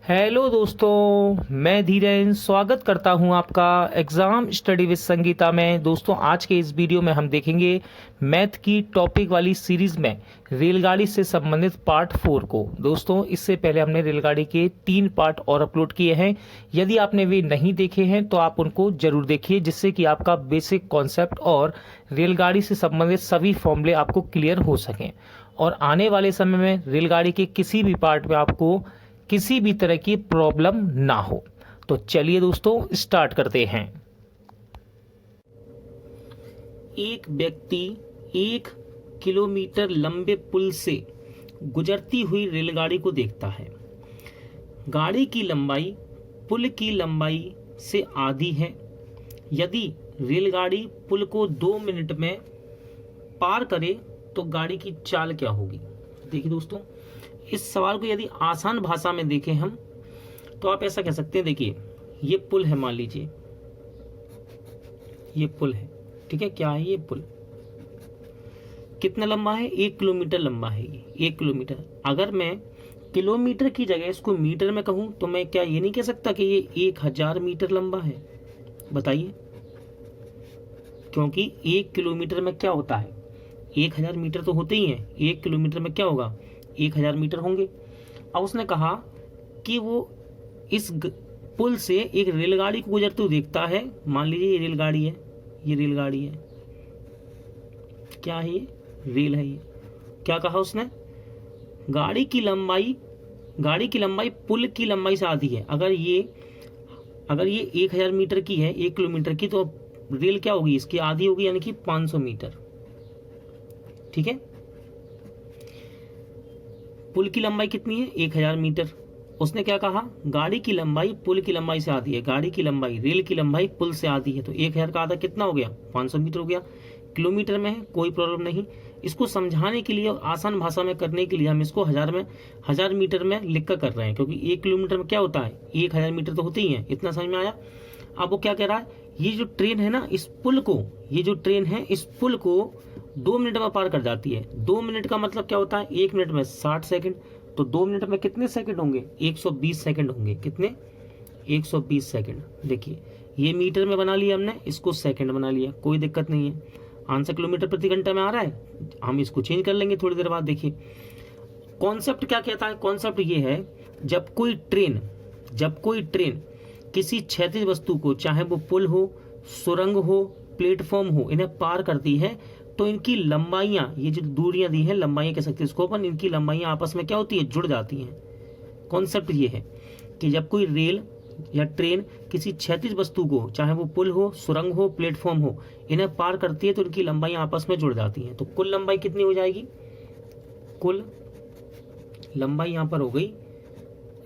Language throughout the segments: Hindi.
हेलो दोस्तों, मैं धीरेन स्वागत करता हूं आपका एग्ज़ाम स्टडी विद संगीता में। दोस्तों, आज के इस वीडियो में हम देखेंगे मैथ की टॉपिक वाली सीरीज़ में रेलगाड़ी से संबंधित पार्ट 4 को। दोस्तों, इससे पहले हमने रेलगाड़ी के 3 पार्ट और अपलोड किए हैं। यदि आपने वे नहीं देखे हैं तो आप उनको ज़रूर देखिए, जिससे कि आपका बेसिक कॉन्सेप्ट और रेलगाड़ी से संबंधित सभी फॉर्मूले आपको क्लियर हो सकें और आने वाले समय में रेलगाड़ी के किसी भी पार्ट में आपको किसी भी तरह की प्रॉब्लम ना हो। तो चलिए दोस्तों, स्टार्ट करते हैं। एक व्यक्ति 1 किलोमीटर लंबे पुल से गुजरती हुई रेलगाड़ी को देखता है। गाड़ी की लंबाई पुल की लंबाई से आधी है। यदि रेलगाड़ी पुल को 2 मिनट में पार करे तो गाड़ी की चाल क्या होगी? देखिए दोस्तों, इस सवाल को यदि आसान भाषा में देखें हम तो आप ऐसा कह सकते हैं। देखिए, ये पुल है, मान लीजिए ये पुल है, ठीक है। क्या है ये पुल? कितना लंबा है? 1 किलोमीटर लंबा है ये, 1 किलोमीटर। अगर मैं किलोमीटर की जगह इसको मीटर में कहूं तो मैं क्या ये नहीं कह सकता कि ये 1000 मीटर लंबा है? बताइए, क्योंकि 1 किलोमीटर में क्या होता है? 1000 मीटर तो होते ही हैं। 1 किलोमीटर में क्या होगा? 1000 मीटर होंगे। अब उसने कहा कि वो इस पुल से एक रेलगाड़ी को गुजरते हुए देखता है। मान लीजिए ये रेलगाड़ी है, ये रेलगाड़ी है। क्या है ये? रेल है ये। क्या कहा उसने? गाड़ी की लंबाई पुल की लंबाई से आधी है। अगर ये 1000 मीटर की है, 1 किलोमीटर की, तो रेल क्या होगी? इसकी आधी होगी, यानी कि 500 मीटर। ठीक है। पुल की लंबाई कितनी है? 1000 मीटर। उसने क्या कहा? गाड़ी की लंबाई पुल की लंबाई से आधी है। गाड़ी की लंबाई, रेल की लंबाई पुल से आधी है, तो 1000 का आधा कितना हो गया? 500 मीटर हो गया। किलोमीटर में है, कोई प्रॉब्लम नहीं। इसको समझाने के लिए और आसान भाषा में करने के लिए हम इसको 1000 मीटर में लिख कर रहे हैं, क्योंकि 1 किलोमीटर में क्या होता है? 1000 मीटर तो होते ही है। इतना समझ में आया? अब वो क्या कह रहा है? ये जो ट्रेन है ना, इस पुल को 2 मिनट में पार कर जाती है। 2 मिनट का मतलब क्या होता है? 1 मिनट में 60 सेकंड, तो 2 मिनट में कितने सेकंड होंगे? 120 सेकंड होंगे। कितने? 120 सेकंड। देखिए, ये मीटर में बना लिया हमने, इसको सेकंड बना लिया, कोई दिक्कत नहीं है। आंसर किलोमीटर प्रति घंटा में आ रहा है, हम इसको चेंज कर लेंगे थोड़ी देर बाद। देखिए, कॉन्सेप्ट क्या कहता है? कॉन्सेप्ट ये है, जब कोई ट्रेन किसी क्षैतिज वस्तु को, चाहे वो पुल हो, सुरंग हो, प्लेटफॉर्म हो, इन्हें पार करती है, तो इनकी लंबाइयां, ये जो दूरियां दी हैं, लंबाइयां कह सकते हैं इसको अपन, इनकी लंबाइयां आपस में क्या होती है? जुड़ जाती हैं। कॉन्सेप्ट ये है कि जब कोई रेल या ट्रेन किसी क्षैतिज वस्तु को, चाहे वो पुल हो, सुरंग हो, प्लेटफॉर्म हो, इन्हें पार करती है तो इनकी लंबाइयां आपस में जुड़ जाती हैं। तो कुल लंबाई कितनी हो जाएगी? कुल लंबाई यहां पर हो गई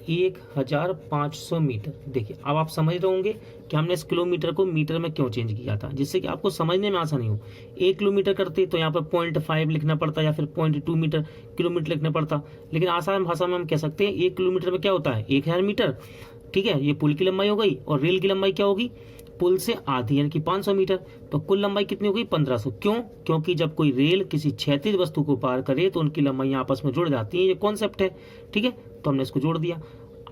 1500 मीटर। देखिए, अब आप समझ रहे होंगे कि हमने इस किलोमीटर को मीटर में क्यों चेंज किया था, जिससे कि आपको समझने में आसानी हो। 1 किलोमीटर करते तो यहाँ पर 0.5 लिखना पड़ता, या फिर 0.2 किलोमीटर लिखना पड़ता। लेकिन आसान भाषा में हम कह सकते हैं 1 किलोमीटर में क्या होता है? 1000 मीटर। ठीक है, ये पुल की लंबाई हो गई, और रेल की लंबाई क्या होगी? पुल से आधी, यानी कि 500 मीटर। तो कुल लंबाई कितनी हो गई? 1500। क्यों? क्योंकि जब कोई रेल किसी क्षैतिज वस्तु को पार करे तो उनकी लंबाई आपस में जुड़ जाती है। ये कॉन्सेप्ट है, ठीक है। तो हमने इसको जोड़ दिया।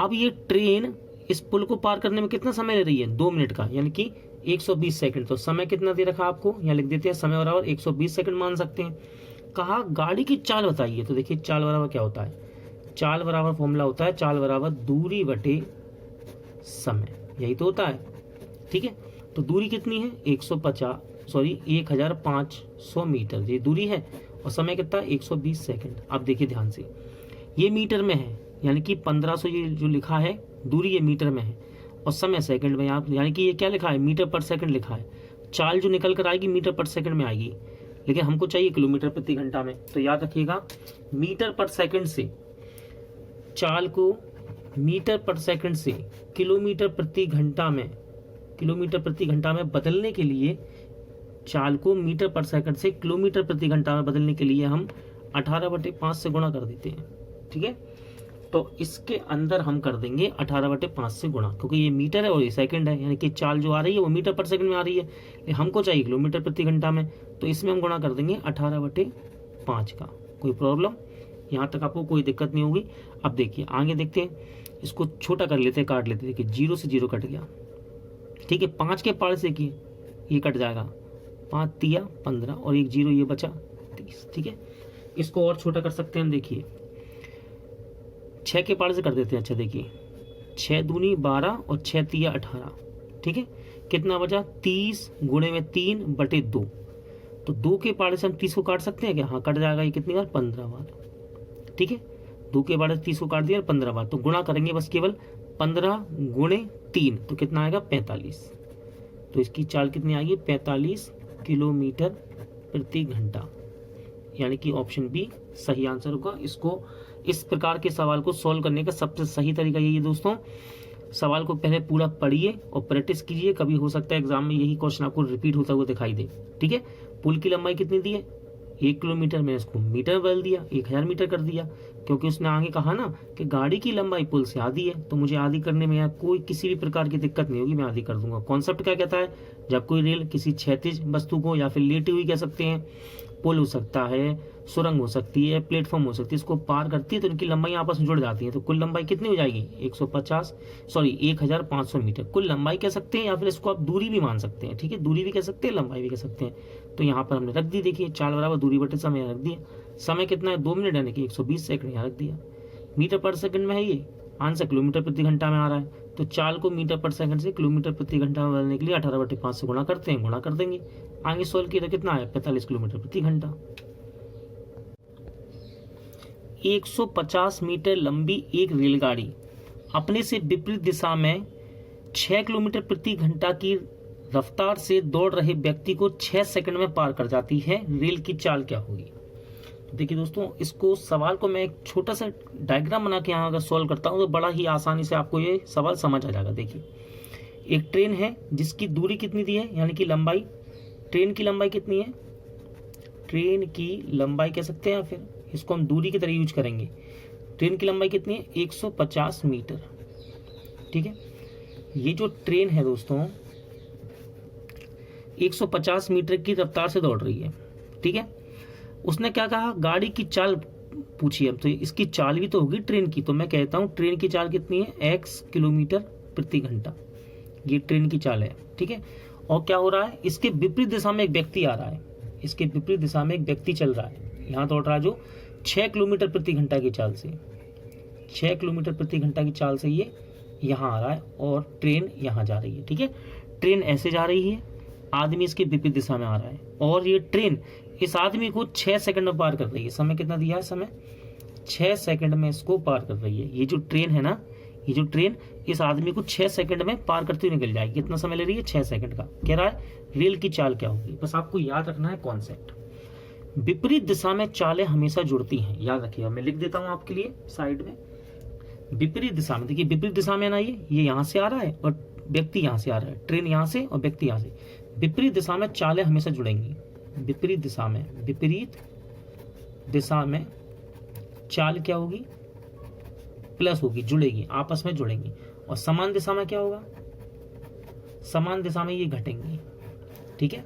अब ये ट्रेन इस पुल को पार करने में कितना समय ले रही है? 2 मिनट का, यानी कि 120 सेकंड। तो समय कितना दे रखा आपको? यहाँ लिख देते हैं, समय बराबर 120 सेकंड मान सकते हैं। कहा गाड़ी की चाल बताइए। तो देखिए, चाल बराबर क्या होता है? चाल बराबर फॉर्मूला होता है, चाल बराबर दूरी बटे समय, यही तो होता है। ठीक है, तो दूरी कितनी है? 1500 मीटर ये दूरी है, और समय कितना? 120 सेकंड। अब देखिए ध्यान से, ये मीटर में है, यानी कि 1500 ये जो लिखा है दूरी, ये मीटर में है, और समय सेकंड में। यहाँ यानी कि ये क्या लिखा है? मीटर पर सेकंड लिखा है। चाल जो निकल कर आएगी मीटर पर सेकंड में आएगी, लेकिन हमको चाहिए किलोमीटर प्रति घंटा में। तो याद रखिएगा, मीटर पर सेकंड से चाल को, मीटर पर सेकंड से किलोमीटर प्रति घंटा में बदलने के लिए, चाल को मीटर पर सेकंड से किलोमीटर प्रति घंटा में बदलने के लिए हम 18/5 से गुणा कर देते हैं। ठीक है, तो इसके अंदर हम कर देंगे 18/5 से गुणा, क्योंकि ये मीटर है और ये सेकंड है, यानी कि चाल जो आ रही है वो मीटर पर सेकंड में आ रही है, हमको चाहिए किलोमीटर प्रति घंटा में। तो इसमें हम गुणा कर देंगे 18/5 का। कोई प्रॉब्लम? यहाँ तक आपको कोई दिक्कत नहीं होगी। अब देखिए आगे देखते हैं, इसको छोटा कर लेते हैं, काट लेते हैं। देखिए 0 से 0 कट गया, ठीक है। 5 के पार से देखिए ये कट जाएगा, 5 तिया 15 और एक 0 ये बचा 30, ठीक है। इसको और छोटा कर सकते हैं हम, देखिए 6 के पार से कर देते हैं। अच्छा देखिए 6 दूनी 12 और 6 तिया 18, ठीक है। कितना बचा 30 गुणे में 3 बटे 2, तो 2 के पार से हम 30 को काट सकते हैं क्या? हाँ कट जाएगा। ये कितनी बार? 15 बार, ठीक है। 2 के पार से 30 को काट दिया 15 बार, तो गुणा करेंगे बस केवल 15 गुणे 3, तो कितना आएगा 45। तो इसकी चाल कितनी आएगी? 45 किलोमीटर प्रति घंटा, यानी कि ऑप्शन बी सही आंसर होगा। इसको इस प्रकार के सवाल को सॉल्व करने का सबसे सही तरीका यही है दोस्तों, सवाल को पहले पूरा पढ़िए और प्रैक्टिस कीजिए। कभी हो सकता है एग्जाम में यही क्वेश्चन आपको रिपीट होता हुआ दिखाई दे, ठीक है। पुल की लंबाई कितनी दी है? 1 किलोमीटर, मैंने इसको मीटर बदल दिया, 1000 मीटर कर दिया, क्योंकि उसने आगे कहा ना कि गाड़ी की लंबाई पुल से आधी है, तो मुझे आधी करने में कोई किसी भी प्रकार की दिक्कत नहीं होगी, मैं आधी कर दूंगा। कॉन्सेप्ट क्या कहता है? जब कोई रेल किसी क्षैतिज वस्तु को या फिर लेटी हुई कह सकते हैं, पुल हो सकता है, सुरंग हो सकती है, प्लेटफॉर्म हो सकती है, इसको पार करती है तो इनकी लंबाई आपस में जुड़ जाती है। तो कुल लंबाई कितनी हो जाएगी? 1500 मीटर कुल लंबाई कह सकते हैं, या फिर इसको आप दूरी भी मान सकते हैं, ठीक है। दूरी भी कह सकते हैं, लंबाई भी कह सकते हैं। तो यहाँ पर हमने रख दी, देखिए चाल बराबर दूरी बटे समय रख दिया। समय कितना है? 2 मिनट, यानी कि 120 सेकंड यहाँ रख दिया। मीटर पर सेकंड में है ये आंसर, किलोमीटर प्रति घंटा में आ रहा है, तो चाल को मीटर पर सेकंड से किलोमीटर प्रति घंटा में बदलने के लिए 18/5 से गुणा करते हैं, गुणा कर देंगे। आगे सोल्व किया तो कितना आया? 45 किलोमीटर प्रति घंटा। 150 मीटर लंबी एक रेलगाड़ी अपने से विपरीत दिशा में 6 किलोमीटर प्रति घंटा की रफ्तार से दौड़ रहे व्यक्ति को 6 सेकंड में पार कर जाती है, रेल की चाल क्या होगी? देखिए दोस्तों, इसको सवाल को मैं एक छोटा सा डायग्राम बना के यहाँ अगर सॉल्व करता हूँ तो बड़ा ही आसानी से आपको ये सवाल समझ आ जाएगा। देखिए एक ट्रेन है जिसकी दूरी कितनी दी है, यानी कि लंबाई। ट्रेन की लंबाई कितनी है? ट्रेन की लंबाई कह सकते हैं, या फिर इसको हम दूरी की तरह यूज करेंगे। ट्रेन की लंबाई कितनी है? 150 मीटर, ठीक है। ये जो ट्रेन है दोस्तों 150 मीटर की रफ्तार से दौड़ रही है, ठीक है। उसने क्या कहा? गाड़ी की चाल पूछी है, तो इसकी चाल भी तो होगी ट्रेन की। तो मैं कहता हूं ट्रेन की चाल कितनी है? x किलोमीटर प्रति घंटा, ये ट्रेन की चाल है, ठीक है। और क्या हो रहा है? इसके विपरीत दिशा में एक व्यक्ति आ रहा है, इसके विपरीत दिशा में एक व्यक्ति चल रहा है, यहाँ दौड़ रहा है जो 6 किलोमीटर प्रति घंटा की चाल से, 6 किलोमीटर प्रति घंटा की चाल से ये यहाँ आ रहा है और ट्रेन यहाँ जा रही है, ठीक है। ट्रेन ऐसे जा रही है, आदमी इसके विपरीत दिशा में आ रहा है, और ये ट्रेन इस आदमी को 6 सेकंड में पार कर रही है। समय कितना दिया है? समय 6 सेकंड में इसको पार कर रही है। ये जो ट्रेन है ना, ये जो ट्रेन इस आदमी को 6 सेकंड में पार करते हुए निकल जाएगी। कितना समय ले रही है? 6 सेकंड का। कह रहा है रेल की चाल क्या होगी? बस आपको याद रखना है कॉन्सेप्ट। विपरीत दिशा में चालें हमेशा जुड़ती हैं, याद रखिएगा। मैं लिख देता हूं आपके लिए साइड में। विपरीत दिशा में, देखिए विपरीत दिशा में ना, ये यहाँ से आ रहा है और व्यक्ति यहाँ से आ रहा है, ट्रेन यहाँ से और व्यक्ति यहाँ से। विपरीत दिशा में चालें हमेशा जुड़ेंगी। विपरीत दिशा में चाल क्या होगी? प्लस होगी, जुड़ेगी, आपस में जुड़ेंगी। और समान दिशा में क्या होगा? समान दिशा में ये घटेंगी, ठीक है।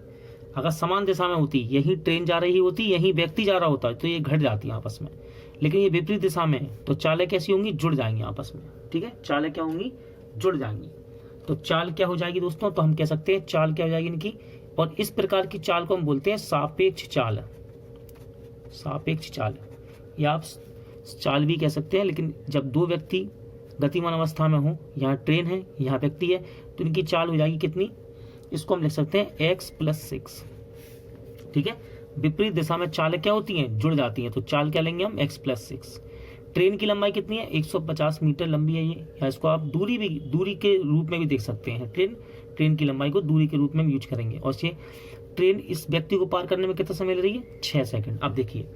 अगर समान दिशा में होती, यही ट्रेन जा रही होती, यही व्यक्ति जा रहा होता, तो ये घट जाती है आपस में। लेकिन ये विपरीत दिशा में, तो चालें कैसी होंगी? जुड़ जाएंगी आपस में, ठीक है। चालें क्या होंगी? जुड़ जाएंगी। तो चाल क्या हो जाएगी दोस्तों? तो हम कह सकते हैं चाल क्या हो जाएगी इनकी, और इस प्रकार की चाल को हम बोलते हैं सापेक्ष चाल। सापेक्ष चाल, या आप चाल भी कह सकते हैं, लेकिन जब दो व्यक्ति गतिमान अवस्था में हो, यहाँ ट्रेन है, यहाँ व्यक्ति है, तो इनकी चाल हो जाएगी कितनी? इसको हम लिख सकते हैं x+6, ठीक है। विपरीत दिशा में चालें क्या होती हैं? जुड़ जाती हैं, तो चाल क्या लेंगे हम? x+6। ट्रेन की लंबाई कितनी है? 150 मीटर लंबी है ये, या इसको आप दूरी के रूप में भी देख सकते हैं। ट्रेन की लंबाई को दूरी के रूप में यूज करेंगे। और ये ट्रेन इस व्यक्ति को पार करने में कितना समय ले रही है? 6 सेकंड। अब देखिए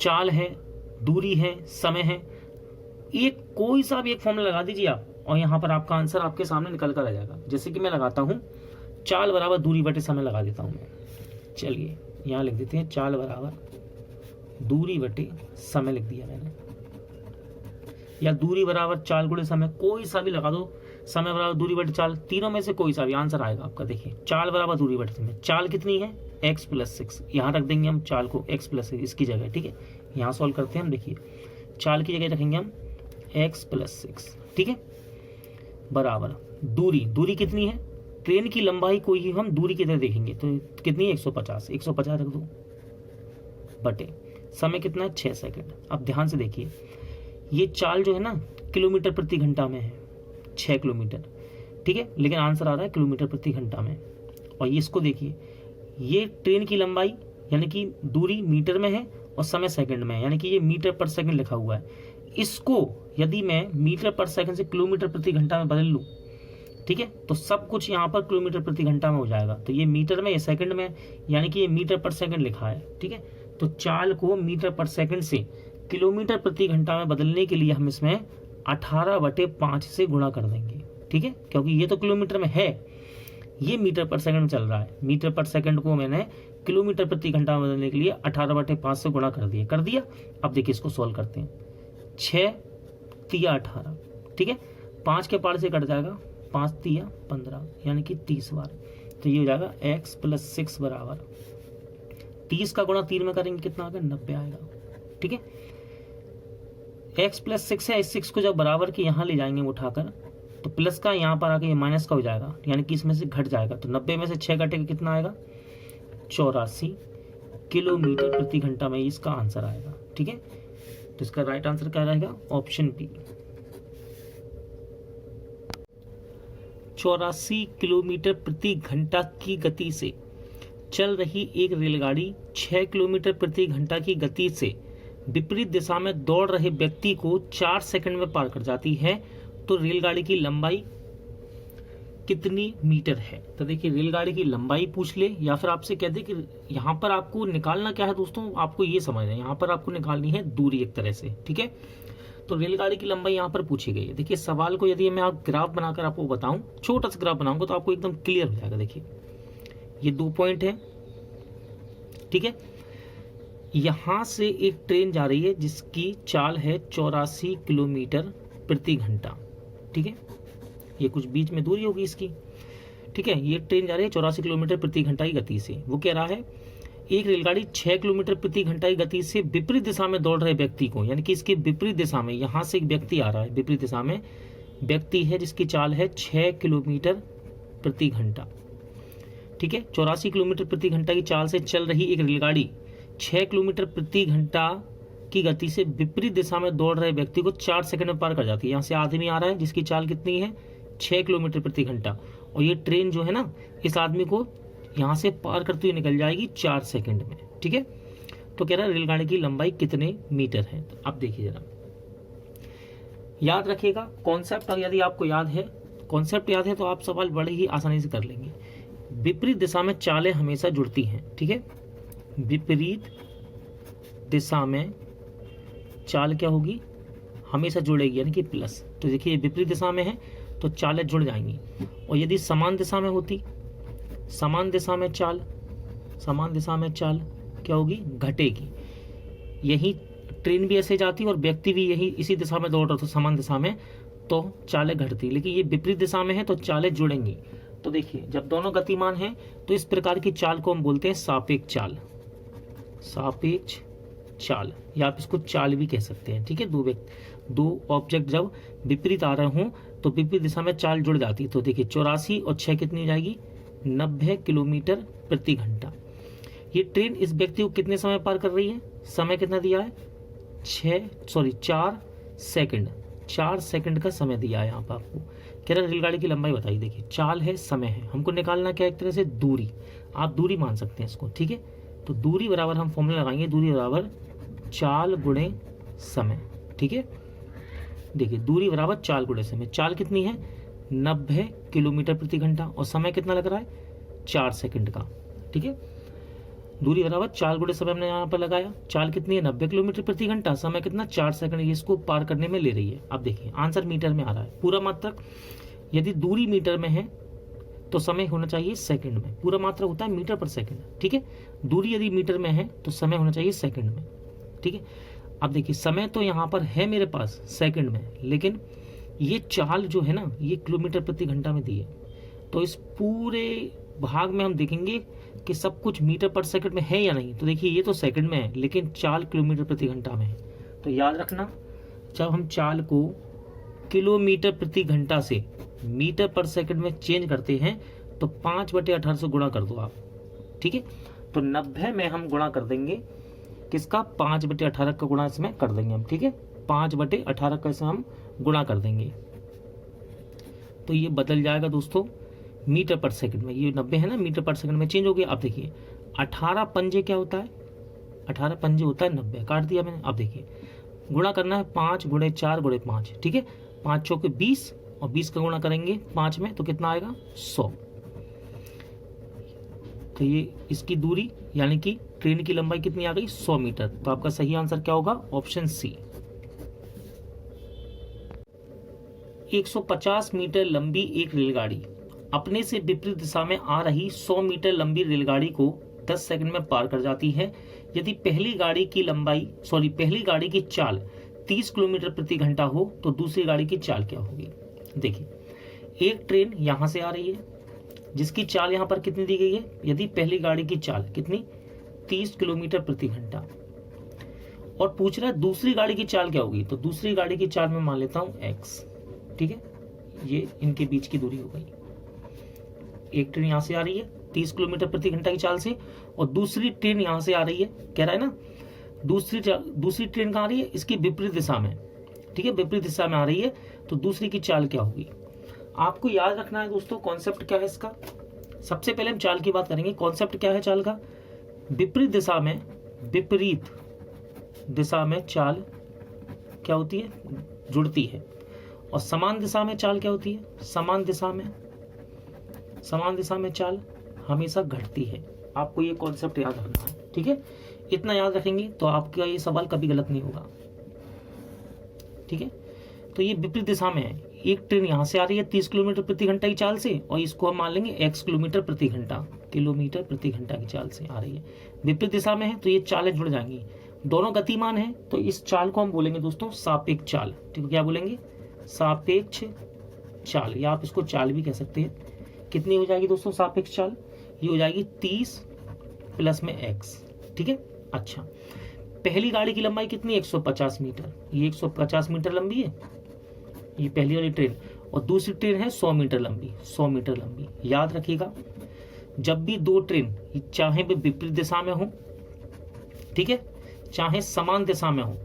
चाल है, दूरी है, समय है, एक कोई सा भी एक फॉर्मूला लगा दीजिए आप, और यहाँ पर आपका आंसर आपके सामने निकल कर आ जाएगा। जैसे कि मैं लगाता हूँ चाल बराबर दूरी बटे समय लगा देता हूँ मैं। चलिए यहाँ लिख देते हैं चाल बराबर दूरी बटे समय लिख दिया मैंने, या दूरी बराबर चाल गुणे समय, कोई सा भी लगा दो। समय बराबर दूरी बटे चाल, तीनों में से कोई सा भी आंसर आएगा आपका। देखिए चाल बराबर दूरी बटे समय, चाल कितनी है? x+6। यहाँ रख देंगे हम चाल को x+6 इसकी जगह, ठीक है। यहाँ सॉल्व करते हैं हम। देखिए चाल की जगह रखेंगे हम x प्लस 6, ठीक है, बराबर दूरी कितनी है, ट्रेन की लंबाई को ही हम दूरी की तरह देखेंगे तो कितनी है 150 रख दो बटे समय कितना है 6 सेकंड। अब ध्यान से देखिए ये चाल जो है ना किलोमीटर प्रति घंटा में है, 6 किलोमीटर, ठीक है, लेकिन आंसर आ रहा है किलोमीटर प्रति घंटा में। और ये इसको देखिए, ये ट्रेन की लंबाई यानी कि दूरी मीटर में है और समय सेकंड में है, यानी कि ये मीटर पर सेकंड लिखा हुआ है। इसको यदि मैं मीटर पर सेकंड से किलोमीटर प्रति घंटा में बदल लूँ, ठीक है, तो सब कुछ यहाँ पर किलोमीटर प्रति घंटा में हो जाएगा। तो ये मीटर में, ये सेकंड में, यानी कि ये मीटर पर सेकंड लिखा है, ठीक है। तो चाल को मीटर पर सेकंड से किलोमीटर प्रति घंटा में बदलने के लिए हम इसमें 18/5 से गुणा कर देंगे, ठीक है, क्योंकि ये तो किलोमीटर में है, ये मीटर पर सेकंड में चल रहा है। मीटर पर सेकंड को मैंने किलोमीटर प्रति घंटा में बदलने के लिए 18/5 से गुणा कर दिया। अब देखिए इसको सॉल्व करते हैं, 6 तिया 18, ठीक है, 5 के पार से कट जाएगा, 5 तिया 15 यानी कि 30 बार। तो ये हो जाएगा x प्लस 6 बराबर 30 का गुणा 3 में करेंगे कितना आएगा 90 आएगा, ठीक है। x प्लस 6 है, इस 6 को जब बराबर के यहाँ ले जाएंगे उठाकर तो प्लस का यहाँ पर आके ये माइनस का हो जाएगा, यानी कि इसमें से घट जाएगा। तो 90 में से 6 घटेगा कितना आएगा 84 किलोमीटर प्रति घंटा में इसका आंसर आएगा, ठीक है। तो इसका राइट आंसर क्या रहेगा, ऑप्शन बी 84 किलोमीटर प्रति घंटा की गति से चल रही एक रेलगाड़ी 6 किलोमीटर प्रति घंटा की गति से विपरीत दिशा में दौड़ रहे व्यक्ति को 4 सेकंड में पार कर जाती है, तो रेलगाड़ी की लंबाई कितनी मीटर है। तो देखिए रेलगाड़ी की लंबाई पूछ ले या फिर आपसे कह दे कि यहाँ पर आपको निकालना क्या है दोस्तों, आपको ये समझना है, यहाँ पर आपको निकालनी है दूरी एक तरह से, ठीक है। तो रेलगाड़ी की लंबाई यहाँ पर पूछी गई है। देखिए सवाल को यदि मैं आप ग्राफ बनाकर आपको बताऊं, छोटा सा ग्राफ बनाऊंगा तो आपको एकदम क्लियर हो जाएगा। देखिए ये 2 पॉइंट है, ठीक है, यहां से एक ट्रेन जा रही है जिसकी चाल है 84 किलोमीटर प्रति घंटा, ठीक है, ये कुछ बीच में दूरी होगी इसकी, ठीक है। ये ट्रेन जा रही है 84 किलोमीटर प्रति घंटा की गति से। वो कह रहा है एक रेलगाड़ी 6 किलोमीटर प्रति घंटा की गति से विपरीत दिशा में दौड़ रहे व्यक्ति को, यानी कि इसकी विपरीत दिशा में, यहां से एक व्यक्ति आ रहा है, विपरीत दिशा में व्यक्ति है जिसकी चाल है 6 किलोमीटर प्रति घंटा, ठीक है। 84 किलोमीटर प्रति घंटा की चाल से चल रही एक रेलगाड़ी 6 किलोमीटर प्रति घंटा की गति से विपरीत दिशा में दौड़ रहे व्यक्ति को 4 सेकंड में पार कर जाती है। यहाँ से आदमी आ रहा है जिसकी चाल कितनी है 6 किलोमीटर प्रति घंटा, और ये ट्रेन जो है ना इस आदमी को यहाँ से पार करते हुए निकल जाएगी 4 सेकंड में, ठीक है। तो कह रहा है रेलगाड़ी की लंबाई कितने मीटर है। तो अब देखिए जरा याद रखिएगा कॉन्सेप्ट, यदि आपको याद है, कॉन्सेप्ट याद है तो आप सवाल बड़े ही आसानी से कर लेंगे। विपरीत दिशा में चालें हमेशा जुड़ती हैं, ठीक है, विपरीत दिशा में चाल क्या होगी हमेशा जुड़ेगी, यानी कि प्लस। तो देखिए विपरीत दिशा में है तो चालें जुड़ जाएंगी, और यदि समान दिशा में होती, समान दिशा में चाल क्या होगी घटेगी। यही ट्रेन भी ऐसे जाती और व्यक्ति भी यही इसी दिशा में दौड़ रहा था समान दिशा में, तो चालें घटती, लेकिन ये विपरीत दिशा में है तो चालें जुड़ेंगी। तो देखिए जब दोनों गतिमान हैं तो इस प्रकार की चाल को हम बोलते हैं सापेक्ष चाल, या आप इसको चाल भी कह सकते हैं, ठीक है। दो ऑब्जेक्ट जब विपरीत आ रहे हों तो विपरीत दिशा में चाल जुड़ जाती है। तो देखिए 84 और 6 कितनी हो जाएगी 90 किलोमीटर प्रति घंटा। ये ट्रेन इस व्यक्ति को कितने समय पार कर रही है, समय कितना दिया है 4 सेकंड, 4 सेकंड का समय दिया है यहाँ पर आपको। कह रहा रेलगाड़ी की लंबाई बताइए। देखिए चाल है, समय है, हमको निकालना क्या एक तरह से दूरी, आप दूरी मान सकते हैं इसको, ठीक है। तो दूरी बराबर हम फॉर्मूला लगाएंगे, दूरी बराबर चाल गुणे समय, ठीक है। देखिए दूरी बराबर चाल गुणे समय, चाल कितनी है 90 किलोमीटर प्रति घंटा और समय कितना लग रहा है 4 सेकंड का, ठीक है। दूरी बराबर चाल गुणे समय हमने यहाँ पर लगाया, चाल कितनी है 90 किलोमीटर प्रति घंटा, समय कितना 4 सेकंड, इसको पार करने में ले रही है। अब देखिए आंसर मीटर में आ रहा है, पूरा मात्रक, यदि दूरी मीटर में है तो समय होना चाहिए सेकंड में, पूरा मात्रक होता है मीटर पर सेकंड, ठीक है। दूरी यदि मीटर में है तो समय होना चाहिए सेकंड में, ठीक है। अब देखिए समय तो यहाँ पर है मेरे पास सेकंड में, लेकिन ये चाल जो है ना ये किलोमीटर प्रति घंटा में दी है। तो इस पूरे भाग में हम देखेंगे कि सब कुछ मीटर पर सेकंड में है या नहीं। तो देखिए ये तो सेकंड में है लेकिन चाल किलोमीटर प्रति घंटा में है। तो याद रखना जब हम चाल को किलोमीटर प्रति घंटा से मीटर पर सेकंड में चेंज करते हैं तो 5/18 से गुणा कर दो आप, ठीक है। तो 90 में हम गुणा कर देंगे किसका, 5/18 का गुणा इसमें कर देंगे हम, ठीक है। 5/18 का इसमें हम गुणा कर देंगे तो ये बदल जाएगा दोस्तों मीटर पर सेकंड में। ये 90 है ना, मीटर पर सेकंड में चेंज हो गया। अब देखिए 18 पंजे क्या होता है, 18 पंजे होता है 90, काट दिया मैंने। अब देखिए गुणा करना है 5 × 4 × 5, ठीक है। 5 चौके 20 और 20 का गुणा करेंगे 5 में तो कितना आएगा 100। तो ये इसकी दूरी यानी कि ट्रेन की लंबाई कितनी आ गई 100 मीटर। तो आपका सही आंसर क्या होगा, ऑप्शन सी। 150 मीटर लंबी एक रेलगाड़ी अपने से विपरीत दिशा में आ रही 100 मीटर लंबी रेलगाड़ी को 10 सेकंड में पार कर जाती है। यदि पहली गाड़ी की चाल 30 किलोमीटर प्रति घंटा हो तो दूसरी गाड़ी की चाल क्या होगी। देखिए एक ट्रेन यहां से आ रही है जिसकी चाल यहां पर कितनी दी गई है, यदि पहली गाड़ी की चाल कितनी 30 किलोमीटर प्रति घंटा, और पूछ रहा है दूसरी गाड़ी की चाल क्या होगी। तो दूसरी गाड़ी की चाल मैं मान लेता हूं x, ठीक है। ये इनके बीच की दूरी हो गई। एक ट्रेन यहां से आ रही है 30 किलोमीटर प्रति घंटा की चाल से और दूसरी ट्रेन यहां से आ रही है, कह रहा है ना दूसरी ट्रेन कहां आ रही है, इसकी विपरीत दिशा में, ठीक है, विपरीत दिशा में आ रही है। तो दूसरी की चाल क्या होगी। आपको याद रखना है दोस्तों कॉन्सेप्ट क्या है इसका। सबसे पहले हम चाल की बात करेंगे। कॉन्सेप्ट क्या है चाल का, विपरीत दिशा में चाल क्या होती है, जुड़ती है। और समान दिशा में चाल क्या होती है, समान दिशा में चाल हमेशा घटती है। आपको ये कॉन्सेप्ट याद रखना है, ठीक है। इतना याद रखेंगे तो आपका ये सवाल कभी गलत नहीं होगा, ठीक है। तो ये विपरीत दिशा में है। एक ट्रेन यहां से आ रही है 30 किलोमीटर प्रति घंटा की चाल से और इसको हम मान लेंगे x किलोमीटर प्रति घंटा की चाल से आ रही है, विपरीत दिशा में है। तो ये चालें जुड़ जाएंगी, दोनों गतिमान है। तो इस चाल को हम बोलेंगे दोस्तों सापेक्ष चाल, ठीक है। क्या बोलेंगे, सापेक्ष चाल, या आप इसको चाल भी कह सकते हैं। कितनी हो जाएगी दोस्तों सापेक्ष चाल, ये हो जाएगी 30 प्लस में x, ठीक है। अच्छा, पहली गाड़ी की लंबाई कितनी 150 मीटर, ये 150 मीटर लंबी है ये पहली वाली ट्रेन, और दूसरी ट्रेन है 100 मीटर लंबी। याद रखिएगा जब भी दो ट्रेन चाहे वे विपरीत दिशा में हो, ठीक है, चाहे समान दिशा में हो,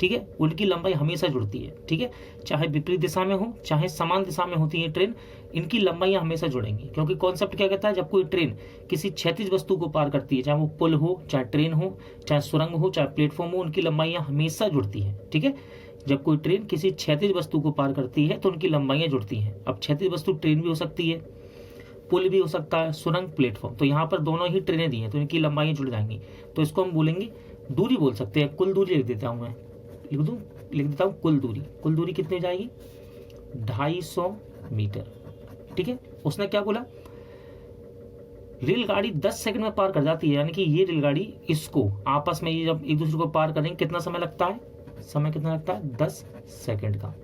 ठीक है, उनकी लंबाई हमेशा जुड़ती है, ठीक है। चाहे विपरीत दिशा में हो चाहे समान दिशा में होती है ट्रेन, इनकी लंबाइयां हमेशा जुड़ेंगी। क्योंकि कॉन्सेप्ट क्या कहता है, जब कोई ट्रेन किसी क्षैतिज वस्तु को पार करती है, चाहे वो पुल हो, चाहे ट्रेन हो, चाहे सुरंग हो, चाहे प्लेटफॉर्म हो, उनकी लंबाइयां हमेशा जुड़ती है, ठीक है। जब कोई ट्रेन किसी क्षैतिज वस्तु को पार करती है तो उनकी लंबाइयां जुड़ती हैं। अब क्षैतिज वस्तु ट्रेन भी हो सकती है, पुल भी हो सकता है, सुरंग, प्लेटफॉर्म। तो यहाँ पर दोनों ही ट्रेनें दी हैं तो इनकी लंबाइयां जुड़ जाएंगी। तो इसको हम बोलेंगे दूरी बोल सकते हैं। कुल दूरी लिख देता हूँ मैं, लिख देता हूँ कुल दूरी कितनी हो जाएगी 250 मीटर, ठीक है। उसने क्या बोला, रेलगाड़ी 10 सेकंड में पार कर जाती है, यानी कि ये रेलगाड़ी इसको आपस में ये जब एक दूसरे को पार करेंगे कितना समय लगता है, समय कितना लगता है 10 सेकंड का।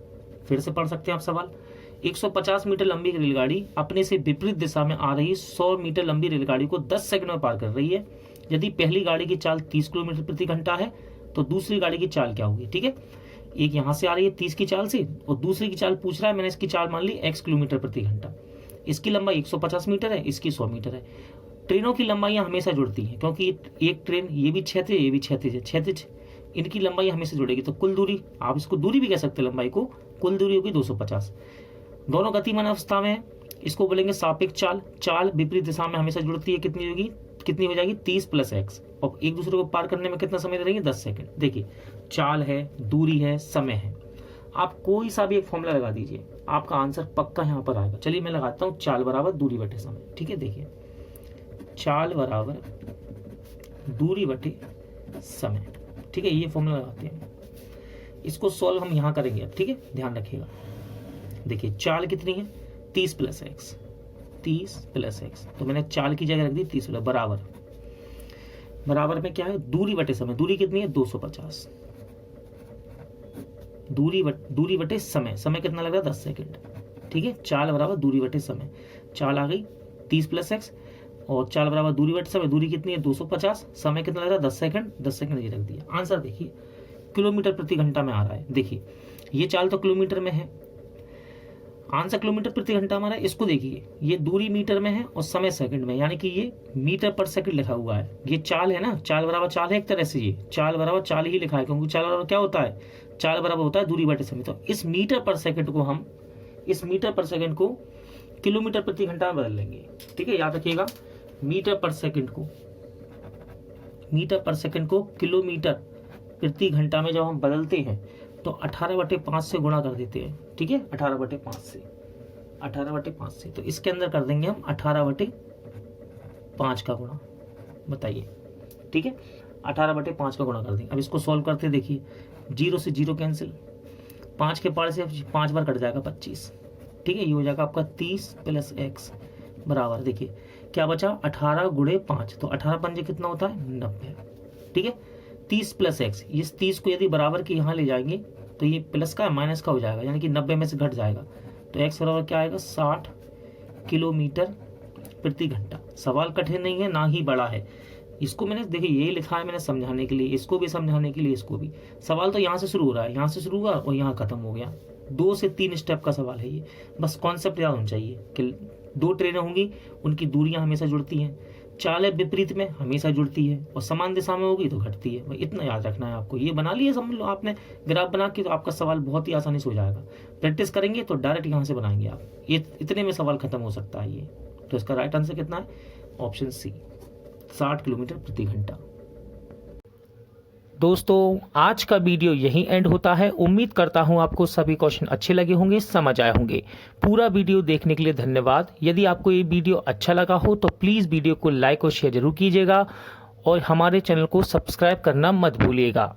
फिर से पढ़ सकते हैं आप सवाल। 150 मीटर लंबी रेलगाड़ी अपने से विपरीत दिशा में आ रही 100 मीटर लंबी रेलगाड़ी को 10 सेकंड में पार कर रही है। यदि पहली गाड़ी की चाल 30 किलोमीटर प्रति घंटा है तो दूसरी गाड़ी की चाल क्या होगी, ठीक है। एक यहां से आ रही है 30 की चाल से और दूसरी की चाल पूछ रहा है, मैंने इसकी चाल मान ली x किलोमीटर प्रति घंटा। इसकी लंबाई 150 मीटर है, इसकी 100 मीटर है। ट्रेनों की लंबाइयां हमेशा जुड़ती हैं क्योंकि एक ट्रेन ये भी क्षैतिज ये भी क्षैतिज, इनकी लंबाई हमेशा जुड़ेगी। तो कुल दूरी, आप इसको दूरी भी कह सकते हैं, लंबाई को, कुल दूरी होगी 250। दोनों गतिमान अवस्था में, इसको बोलेंगे सापेक्ष चाल। चाल विपरीत दिशा में हमेशा जुड़ती है, कितनी हो जाएगी 30 प्लस x, और एक दूसरे को पार करने में कितना समय लगेगा 10 सेकंड। देखिए चाल है, दूरी है, समय है, आप कोई सा भी एक फॉर्मूला लगा दीजिए, आपका आंसर पक्का यहाँ पर आएगा। चलिए मैं लगाता हूँ चाल बराबर दूरी बटे समय, ठीक है। देखिए चाल बराबर दूरी बटे समय, ठीक है, ये फॉर्मूला लगाते हैं। इसको सॉल्व हम यहाँ करेंगे अब, ठीक है, ध्यान रखिएगा। देखिए चाल कितनी है 30 प्लस x, तो मैंने चाल की जगह रख दी 30 बराबर में क्या है दूरी बटे समय। दूरी कितनी है 250, दूरी बटे समय, समय कितना लग रहा है 10 सेकंड, ठीक है। चाल बराबर दूरी बटे समय, चाल आ गई 30 प्लस x और चाल बराबर दूरी बटे समय। दूरी कितनी है 250, समय कितना लग रहा है 10 सेकंड, 10 सेकंड ये रख दिया। आंसर देखिए किलोमीटर प्रति घंटा में आ रहा है। देखिए ये चाल तो किलोमीटर में है, आंसर किलोमीटर प्रति घंटा हमारा। इसको देखिए, ये दूरी मीटर में है और समय सेकंड में, यानी कि ये मीटर पर सेकंड लिखा हुआ है। ये चाल है ना, चाल बराबर चाल है एक तरह से, ये चाल बराबर चाल ही लिखा है, क्योंकि चाल बराबर क्या होता है, चाल बराबर होता है दूरी बटे समय। तो इस मीटर पर सेकंड को हम, इस मीटर पर सेकंड को किलोमीटर प्रति घंटा में बदल लेंगे। ठीक है, याद रखिएगा, मीटर पर सेकंड को, मीटर पर सेकंड को किलोमीटर प्रति घंटा में जब हम बदलते हैं तो 18/5 से गुणा कर देते हैं। ठीक है, 18/5 से, 18/5 से, तो इसके अंदर कर देंगे हम 18/5 का गुणा, बताइए। ठीक है, 18/5 का गुणा कर देंगे। अब इसको सॉल्व करते देखिए, 0 से 0 कैंसिल, 5 के पार से 5 बार कट जाएगा 25। ठीक है, ये हो जाएगा आपका 30 + x बराबर, देखिए क्या बचा, 18 × 5, तो 18 पंजे कितना होता है, 90। ठीक है, 30 + x, इस 30 को यदि बराबर के यहाँ ले जाएंगे तो ये प्लस का माइनस का हो जाएगा, यानी कि 90 में से घट जाएगा, तो x बराबर क्या आएगा, 60 किलोमीटर प्रति घंटा। सवाल कठिन नहीं है, ना ही बड़ा है। इसको मैंने देखिए ये लिखा है मैंने समझाने के लिए, इसको भी समझाने के लिए, इसको भी। सवाल तो यहाँ से शुरू हो रहा है, यहाँ से शुरू हुआ और यहाँ खत्म हो गया। 2 से 3 स्टेप का सवाल है ये, बस कॉन्सेप्ट याद होना चाहिए कि 2 ट्रेनें होंगी, उनकी दूरियां हमेशा जुड़ती हैं, चालें विपरीत में हमेशा जुड़ती है, और समान दिशा में होगी तो घटती है। भाई इतना याद रखना है आपको। ये बना लिए समझ लो आपने ग्राफ बना के, तो आपका सवाल बहुत ही आसानी से हो जाएगा। प्रैक्टिस करेंगे तो डायरेक्ट यहाँ से बनाएंगे आप, ये इतने में सवाल खत्म हो सकता है ये। तो इसका राइट आंसर कितना है, ऑप्शन सी, 60 किलोमीटर प्रति घंटा। दोस्तों आज का वीडियो यहीं एंड होता है। उम्मीद करता हूं आपको सभी क्वेश्चन अच्छे लगे होंगे, समझ आए होंगे। पूरा वीडियो देखने के लिए धन्यवाद। यदि आपको ये वीडियो अच्छा लगा हो तो प्लीज़ वीडियो को लाइक और शेयर जरूर कीजिएगा, और हमारे चैनल को सब्सक्राइब करना मत भूलिएगा।